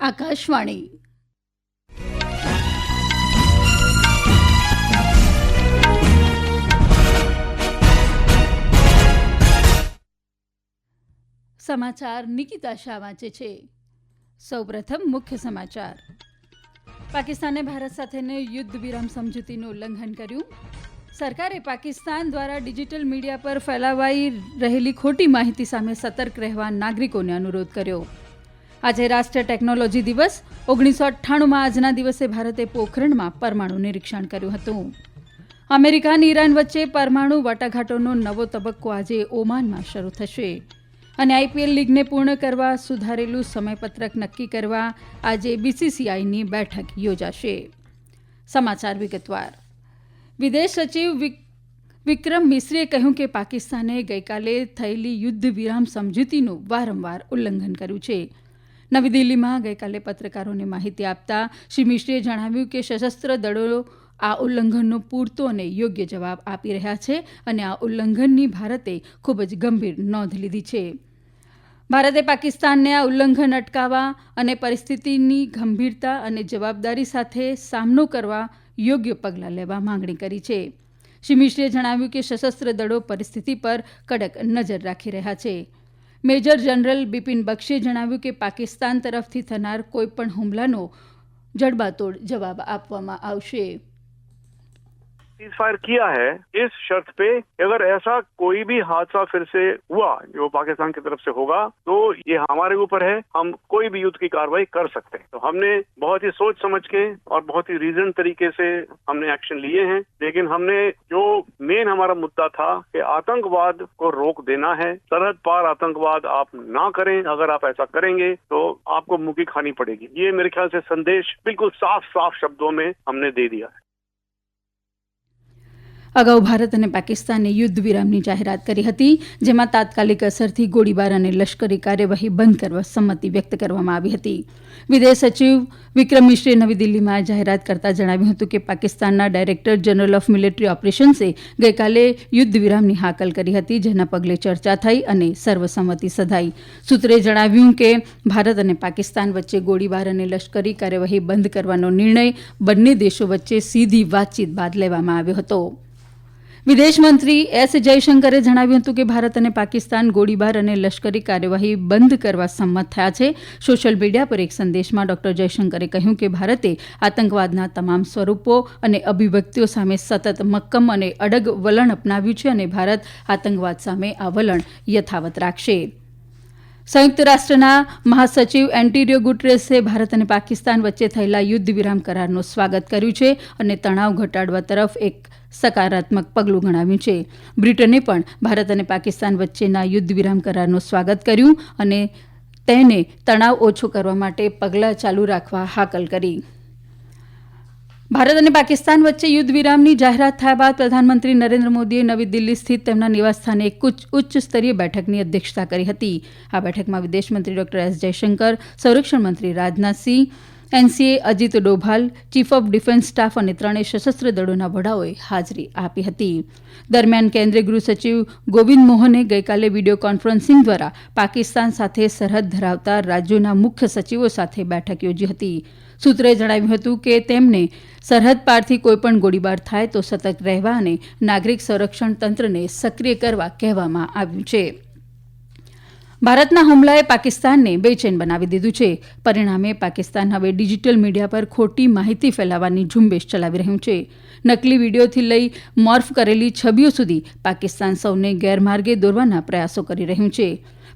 આકાશવાણી સમાચાર નિકિતા શાહ વાંચે છે. સૌપ્રથમ મુખ્ય સમાચાર. પાકિસ્તાને ભારત સાથેની યુદ્ધ વિરામ સમજૂતીનું ઉલ્લંઘન કર્યું. સરકારે પાકિસ્તાન દ્વારા ડિજિટલ મીડિયા પર ફેલાવાઈ રહેલી ખોટી માહિતી સામે સતર્ક રહેવા નાગરિકોને અનુરોધ કર્યો. આજે રાષ્ટ્રીય ટેકનોલોજી દિવસ. 1998માં આજના દિવસે ભારતે પોખરણમાં પરમાણુ નિરીક્ષણ કર્યું હતું. અમેરિકા અને ઈરાન વચ્ચે પરમાણુ વાટાઘાટોનો નવો તબક્કો આજે ઓમાનમાં શરૂ થશે. અને આઈપીએલ લીગને પૂર્ણ કરવા સુધારેલું સમયપત્રક નક્કી કરવા આજે બીસીસીઆઈની બેઠક યોજાશે. સમાચાર વિગતવાર. વિદેશ સચિવ વિક્રમ મિશ્રીએ કહ્યું કે પાકિસ્તાને ગઈકાલે થયેલી યુદ્ધ વિરામ સમજૂતીનું વારંવાર ઉલ્લંઘન કર્યું છે. નવી દિલ્હીમાં ગઈકાલે પત્રકારોને માહિતી આપતા શ્રી મિશ્રીએ જણાવ્યું કે સશસ્ત્ર દળો આ ઉલ્લંઘનનો પૂરતો અને યોગ્ય જવાબ આપી રહ્યા છે અને આ ઉલ્લંઘનની ભારતે ખૂબ જ ગંભીર નોંધ લીધી છે. ભારતે પાકિસ્તાનને આ ઉલ્લંઘન અટકાવવા અને પરિસ્થિતિની ગંભીરતા અને જવાબદારી સાથે સામનો કરવા યોગ્ય પગલાં લેવા માંગણી કરી છે. શ્રી મિશ્રીએ જણાવ્યું કે સશસ્ત્ર દળો પરિસ્થિતિ પર કડક નજર રાખી રહ્યા છે. મેજર જનરલ બિપિન બક્ષીએ જણાવ્યું કે પાકિસ્તાન તરફથી થનાર કોઈપણ હુમલાનો જડબાતોડ જવાબ આપવામાં આવશે. सीजफायर किया है इस शर्त पे अगर ऐसा कोई भी हादसा फिर से हुआ जो पाकिस्तान की तरफ से होगा तो ये हमारे ऊपर है, हम कोई भी युद्ध की कार्रवाई कर सकते हैं. तो हमने बहुत ही सोच समझ के और बहुत ही रीजन तरीके से हमने एक्शन लिए हैं. लेकिन हमने जो मेन हमारा मुद्दा था कि आतंकवाद को रोक देना है, सरहद पार आतंकवाद आप ना करें. अगर आप ऐसा करेंगे तो आपको मुंह की खानी पड़ेगी. ये मेरे ख्याल से संदेश बिल्कुल साफ साफ शब्दों में हमने दे दिया है. અગાઉ ભારત અને પાકિસ્તાને યુદ્ધ વિરામની જાહેરાત કરી હતી, જેમાં તાત્કાલિક અસરથી ગોળીબાર અને લશ્કરી કાર્યવાહી બંધ કરવા સંમતિ વ્યક્ત કરવામાં આવી હતી. વિદેશ સચિવ વિક્રમ મિશ્રીએ નવી દિલ્હીમાં જાહેરાત કરતા જણાવ્યું હતું કે પાકિસ્તાનના ડાયરેક્ટર જનરલ ઓફ મિલિટરી ઓપરેશન્સે ગઈકાલે યુદ્ધ વિરામની હાકલ કરી હતી, જેના પગલે ચર્ચા થઈ અને સર્વસંમતિ સધાઈ. સૂત્રે જણાવ્યું કે ભારત અને પાકિસ્તાન વચ્ચે ગોળીબાર અને લશ્કરી કાર્યવાહી બંધ કરવાનો નિર્ણય બંને દેશો વચ્ચે સીધી વાતચીત બાદ લેવામાં આવ્યો હતો. વિદેશમંત્રી એસ જયશંકરે જણાવ્યું હતું કે ભારત અને પાકિસ્તાન ગોળીબાર અને લશ્કરી કાર્યવાહી બંધ કરવા સંમત થયા છે. સોશિયલ મીડિયા પર એક સંદેશમાં ડોક્ટર જયશંકરે કહ્યું કે ભારતે આતંકવાદના તમામ સ્વરૂપો અને અભિવ્યક્તિઓ સામે સતત મક્કમ અને અડગ વલણ અપનાવ્યું છે અને ભારત આતંકવાદ સામે આ વલણ યથાવત રાખશે. સંયુક્ત રાષ્ટ્રના મહાસચિવ એન્ટોનિયો ગુટેરેસે ભારત અને પાકિસ્તાન વચ્ચે થયેલા યુદ્ધ વિરામ કરારનું સ્વાગત કર્યું છે અને તણાવ ઘટાડવા તરફ એક સકારાત્મક પગલું ગણાવ્યું છે. બ્રિટને પણ ભારત અને પાકિસ્તાન વચ્ચેના યુદ્ધ વિરામ કરારનું સ્વાગત કર્યું અને તેને તણાવ ઓછો કરવા માટે પગલાં ચાલુ રાખવા હાકલ કરી. ભારત અને પાકિસ્તાન વચ્ચે યુદ્ધ વિરામની જાહેરાત થયા બાદ પ્રધાનમંત્રી નરેન્દ્ર મોદીએ નવી દિલ્હી સ્થિત તેમના નિવાસસ્થાને એક ઉચ્ચ સ્તરીય બેઠકની અધ્યક્ષતા કરી હતી. આ બેઠકમાં વિદેશમંત્રી ડોક્ટર એસ જયશંકર, સંરક્ષણ મંત્રી Rajnath Singh, NCA Ajit Doval, chief of defence staff અને ત્રણેય સશસ્ત્ર દળોના વડાઓએ હાજરી આપી હતી. દરમિયાન કેન્દ્રીય ગૃહ સચિવ ગોવિંદ મોહને ગઈકાલે વીડિયો કોન્ફરન્સિંગ દ્વારા પાકિસ્તાન સાથે સરહદ ધરાવતા રાજ્યોના મુખ્ય સચિવો સાથે બેઠક યોજી હતી. સૂત્રે જણાવ્યું હતું કે તેમને સરહદ પારથી કોઈપણ ગોળીબાર થાય તો સતર્ક રહેવા અને નાગરિક સંરક્ષણ તંત્રને સક્રિય કરવા કહેવામાં આવ્યું છે. ભારતના હુમલાએ પાકિસ્તાનને બેચેન બનાવી દીધું છે. પરિણામે પાકિસ્તાન હવે ડિજિટલ મીડિયા પર ખોટી માહિતી ફેલાવવાની ઝુંબેશ ચલાવી રહ્યું છે. નકલી વીડિયોથી લઈ મોર્ફ કરેલી છબીઓ સુધી પાકિસ્તાન સૌને ગેરમાર્ગે દોરવાના પ્રયાસો કરી રહ્યું છે.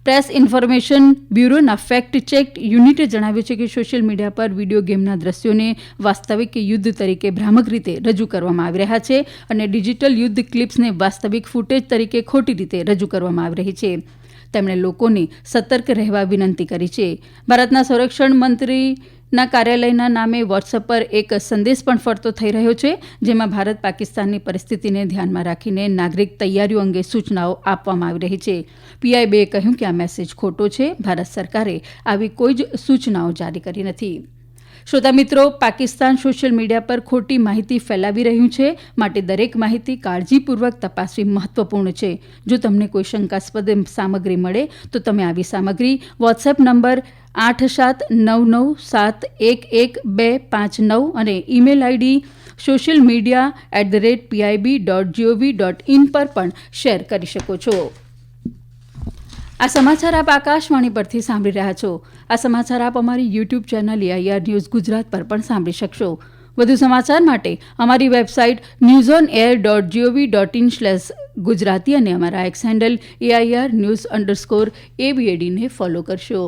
પ્રેસ ઇન્ફોર્મેશન બ્યુરોના ફેક્ટ ચેક યુનિટે જણાવ્યું છે કે સોશિયલ મીડિયા પર વીડિયો ગેમના દ્રશ્યોને વાસ્તવિક યુદ્ધ તરીકે ભ્રામક રીતે રજૂ કરવામાં આવી રહ્યા છે અને ડિજિટલ યુદ્ધ ક્લિપ્સને વાસ્તવિક ફૂટેજ તરીકે ખોટી રીતે રજૂ કરવામાં આવી રહી છે. તેમણે લોકોને સતર્ક રહેવા વિનંતી કરી છે. ભારતના સંરક્ષણ મંત્રીના કાર્યાલયના નામે વોટ્સએપ પર એક સંદેશ પણ ફરતો થઈ રહ્યો છે, જેમાં ભારત પાકિસ્તાનની પરિસ્થિતિને ધ્યાનમાં રાખીને નાગરિક તૈયારીઓ અંગે સૂચનાઓ આપવામાં આવી રહી છે. પીઆઈબીએ કહ્યું કે આ મેસેજ ખોટો છે. ભારત સરકારે આવી કોઈ જ સૂચનાઓ જારી કરી નથી. શ્રોતા મિત્રો, પાકિસ્તાન સોશિયલ મીડિયા પર ખોટી માહિતી ફેલાવી રહ્યું છે, માટે દરેક માહિતી કાળજીપૂર્વક તપાસવી મહત્વપૂર્ણ છે. જો તમને કોઈ શંકાસ્પદ સામગ્રી મળે તો તમે આવી સામગ્રી વોટ્સએપ નંબર 8799711259 અને ઈમેલ આઈડી socialmedia@pib.gov.in પર પણ શેર કરી શકો છો. આ સમાચાર આપ આકાશવાણી પરથી સાંભળી રહ્યા છો. આ સમાચાર આપ અમારી YouTube channel AIR news Gujarat પર પણ સાંભળી શકશો. વધુ સમાચાર માટે અમારી વેબસાઇટ newsonair.gov.in/gujarati અને અમારા એક્સ હેન્ડલ AIR_news_abad ને ફોલો કરશો.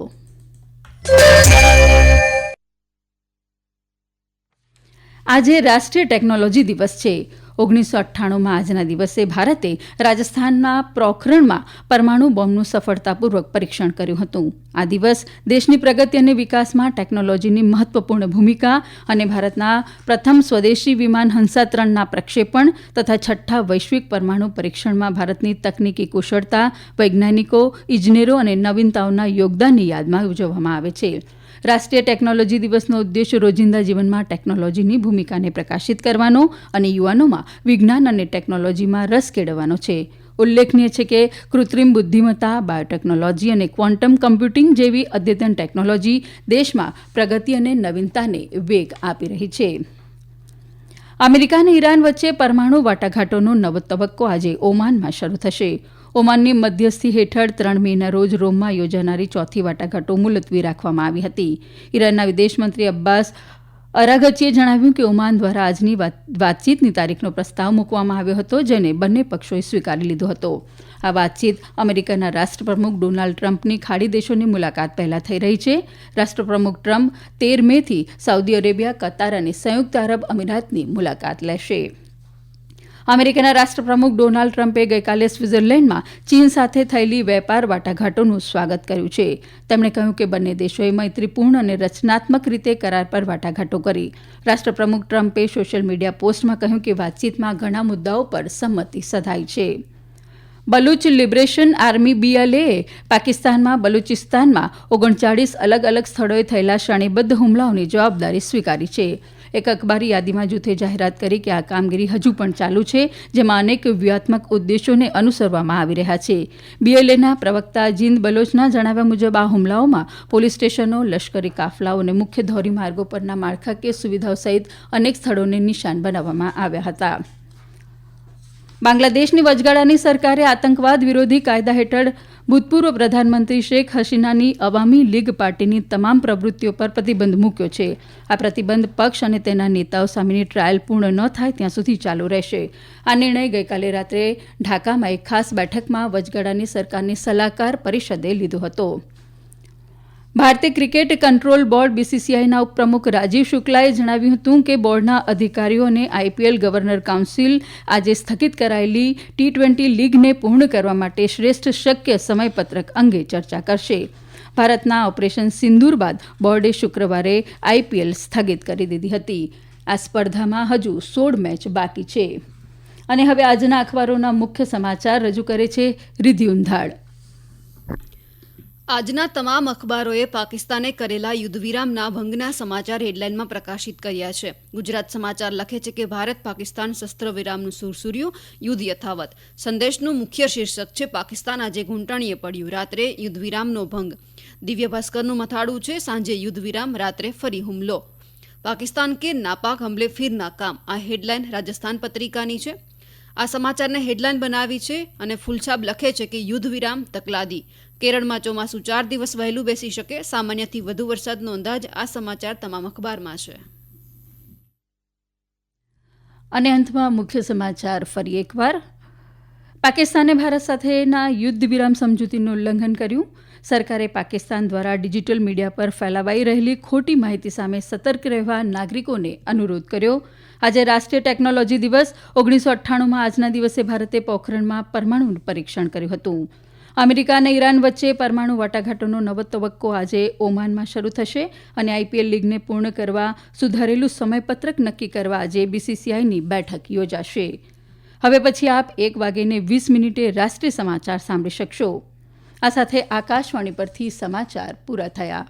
આજે રાષ્ટ્રીય ટેકનોલોજી દિવસ છે. 1998માં આજના દિવસે ભારતે રાજસ્થાનના પોખરણમાં પરમાણુ બોમ્બનું સફળતાપૂર્વક પરીક્ષણ કર્યું હતું. આ દિવસ દેશની પ્રગતિ અને વિકાસમાં ટેકનોલોજીની મહત્વપૂર્ણ ભૂમિકા અને ભારતના પ્રથમ સ્વદેશી વિમાન હંસા-3ના પ્રક્ષેપણ તથા છઠ્ઠા વૈશ્વિક પરમાણુ પરીક્ષણમાં ભારતની તકનીકી કુશળતા, વૈજ્ઞાનિકો, ઇજનેરો અને નવીનતાઓના યોગદાનની યાદમાં ઉજવવામાં આવે છે. રાષ્ટ્રીય ટેકનોલોજી દિવસનો ઉદ્દેશ રોજિંદા જીવનમાં ટેકનોલોજીની ભૂમિકાને પ્રકાશિત કરવાનો અને યુવાનોમાં વિજ્ઞાન અને ટેકનોલોજીમાં રસ કેળવવાનો છે. ઉલ્લેખનીય છે કે કૃત્રિમ બુદ્ધિમત્તા, બાયોટેકનોલોજી અને ક્વોન્ટમ કમ્પ્યુટિંગ જેવી અદ્યતન ટેકનોલોજી દેશમાં પ્રગતિ અને નવીનતાને વેગ આપી રહી છે. અમેરિકા અને ઈરાન વચ્ચે પરમાણુ વાટાઘાટોનો નવો તબક્કો આજે ઓમાનમાં શરૂ થશે. ઓમાનની મધ્યસ્થી હેઠળ 3 મેના રોજ રોમમાં યોજાનારી ચોથી વાટાઘાટો મુલતવી રાખવામાં આવી હતી. ઈરાનના વિદેશમંત્રી અબ્બાસ અરાઘચીએ જણાવ્યું કે ઓમાન દ્વારા આજની વાતચીતની તારીખનો પ્રસ્તાવ મૂકવામાં આવ્યો હતો, જેને બંને પક્ષોએ સ્વીકારી લીધો હતો. આ વાતચીત અમેરિકાના રાષ્ટ્રપ્રમુખ ડોનાલ્ડ ટ્રમ્પની ખાડી દેશોની મુલાકાત પહેલા થઈ રહી છે. રાષ્ટ્રપ્રમુખ ટ્રમ્પ 13 મેથી સાઉદી અરેબિયા, કતાર અને સંયુક્ત આરબ અમીરાતની મુલાકાત લેશે. અમેરિકાના રાષ્ટ્રપ્રમુખ ડોનાલ્ડ ટ્રમ્પે ગઈકાલે સ્વિટ્ઝરલેન્ડમાં ચીન સાથે થયેલી વેપાર વાટાઘાટોનું સ્વાગત કર્યું છે. તેમણે કહ્યું કે બંને દેશોએ મૈત્રીપૂર્ણ અને રચનાત્મક રીતે કરાર પર વાટાઘાટો કરી. રાષ્ટ્રપ્રમુખ ટ્રમ્પે સોશિયલ મીડિયા પોસ્ટમાં કહ્યું કે વાતચીતમાં ઘણા મુદ્દાઓ પર સંમતિ સધાઈ છે. બલુચ લિબરેશન આર્મી BLA પાકિસ્તાનમાં બલુચિસ્તાનમાં 39 અલગ અલગ સ્થળોએ થયેલા શ્રેણીબદ્ધ હુમલાઓની જવાબદારી સ્વીકારી છે. એક અખબારી યાદીમાં જૂથે જાહેરાત કરી કે આ કામગીરી હજુ પણ ચાલુ છે, જેમાં અનેક વ્યૂહાત્મક ઉદ્દેશોને અનુસરવામાં આવી રહ્યા છે. BLAના પ્રવક્તા જીંદ બલોચના જણાવ્યા મુજબ આ હુમલાઓમાં પોલીસ સ્ટેશનો, લશ્કરી કાફલાઓ અને મુખ્ય ધોરીમાર્ગો પરના માળખાકીય સુવિધાઓ સહિત અનેક સ્થળોને નિશાન બનાવવામાં આવ્યા હતા. બાંગ્લાદેશની વચગાળાની સરકારે આતંકવાદ વિરોધી કાયદા હેઠળ ભૂતપૂર્વ પ્રધાનમંત્રી શેખ હસીનાની અવામી લીગ પાર્ટીની તમામ પ્રવૃત્તિઓ પર પ્રતિબંધ મૂક્યો છે. આ પ્રતિબંધ પક્ષ અને તેના નેતાઓ સામેની ટ્રાયલ પૂર્ણ ન થાય ત્યાં સુધી ચાલુ રહેશે. આ નિર્ણય ગઈકાલે રાત્રે ઢાકામાં એક ખાસ બેઠકમાં વચગાળાની સરકારની સલાહકાર પરિષદે લીધો હતો. ભારતીય ક્રિકેટ કંટ્રોલ બોર્ડ BCCIના ઉપપ્રમુખ રાજીવ શુક્લાએ જણાવ્યું હતું કે બોર્ડના અધિકારીઓ અને IPL ગવર્નર કાઉન્સિલ આજે સ્થગિત કરાયેલી T20 લીગને પૂર્ણ કરવા માટે શ્રેષ્ઠ શક્ય સમયપત્રક અંગે ચર્ચા કરશે. ભારતના ઓપરેશન સિંદૂર બાદ બોર્ડે શુક્રવારે IPL સ્થગિત કરી દીધી હતી. આ સ્પર્ધામાં હજુ 16 મેચ બાકી છે. અને હવે આજના અખબારોના મુખ્ય સમાચાર રજૂ કરે છે રિધિ ઉંધાડ. આજના તમામ અખબારોએ પાકિસ્તાને કરેલા યુદ્ધવિરામના ભંગના સમાચાર હેડલાઇનમાં પ્રકાશિત કર્યા છે. ગુજરાત સમાચાર લખે છે કે ભારત પાકિસ્તાન શસ્ત્ર વિરામનું સુરસુર્યું, યુદ્ધ યથાવત. સંદેશનું મુખ્ય શીર્ષક છે પાકિસ્તાન આજે ઘૂંટણીએ પડ્યું, રાત્રે યુદ્ધવિરામનો ભંગ. દિવ્ય ભાસ્કરનું મથાળું છે સાંજે યુદ્ધવિરામ, રાત્રે ફરી હુમલો. પાકિસ્તાન કે નાપાક હમલે ફિર નાકામ. આ હેડલાઇન રાજસ્થાન પત્રિકાની છે. આ સમાચારને હેડલાઇન બનાવી છે અને ફૂલછાપ લખે છે કે યુદ્ધવિરામ તકલાદી. કેરળમાં ચોમાસું 4 દિવસ વહેલું બેસી શકે, સામાન્યથી વધુ વરસાદનો અંદાજ. આ સમાચાર તમામ અખબારમાં છે. અને અંતમાં મુખ્ય સમાચાર ફરી એકવાર. પાકિસ્તાને ભારત સાથેના યુદ્ધ વિરામ સમજૂતીનું ઉલ્લંઘન કર્યું. સરકારે પાકિસ્તાન દ્વારા ડિજિટલ મીડિયા પર ફેલાવાઈ રહેલી ખોટી માહિતી સામે સતર્ક રહેવા નાગરિકોને અનુરોધ કર્યો. આજે રાષ્ટ્રીય ટેકનોલોજી દિવસ. 1998માં આજના દિવસે ભારતે પોખરણમાં પરમાણુ પરીક્ષણ કર્યું હતું. અમેરિકા અને ઈરાન વચ્ચે પરમાણુ વાટાઘાટોનો નવો તબક્કો આજે ઓમાનમાં શરૂ થશે અને IPL લીગને પૂર્ણ કરવા સુધારેલું સમયપત્રક નક્કી કરવા આજે BCCIની બેઠક યોજાશે. હવે પછી આપ 1:20 રાષ્ટ્રીય સમાચાર સાંભળી શકશો. આ સાથે આકાશવાણી પરથી સમાચાર પૂરા થયા.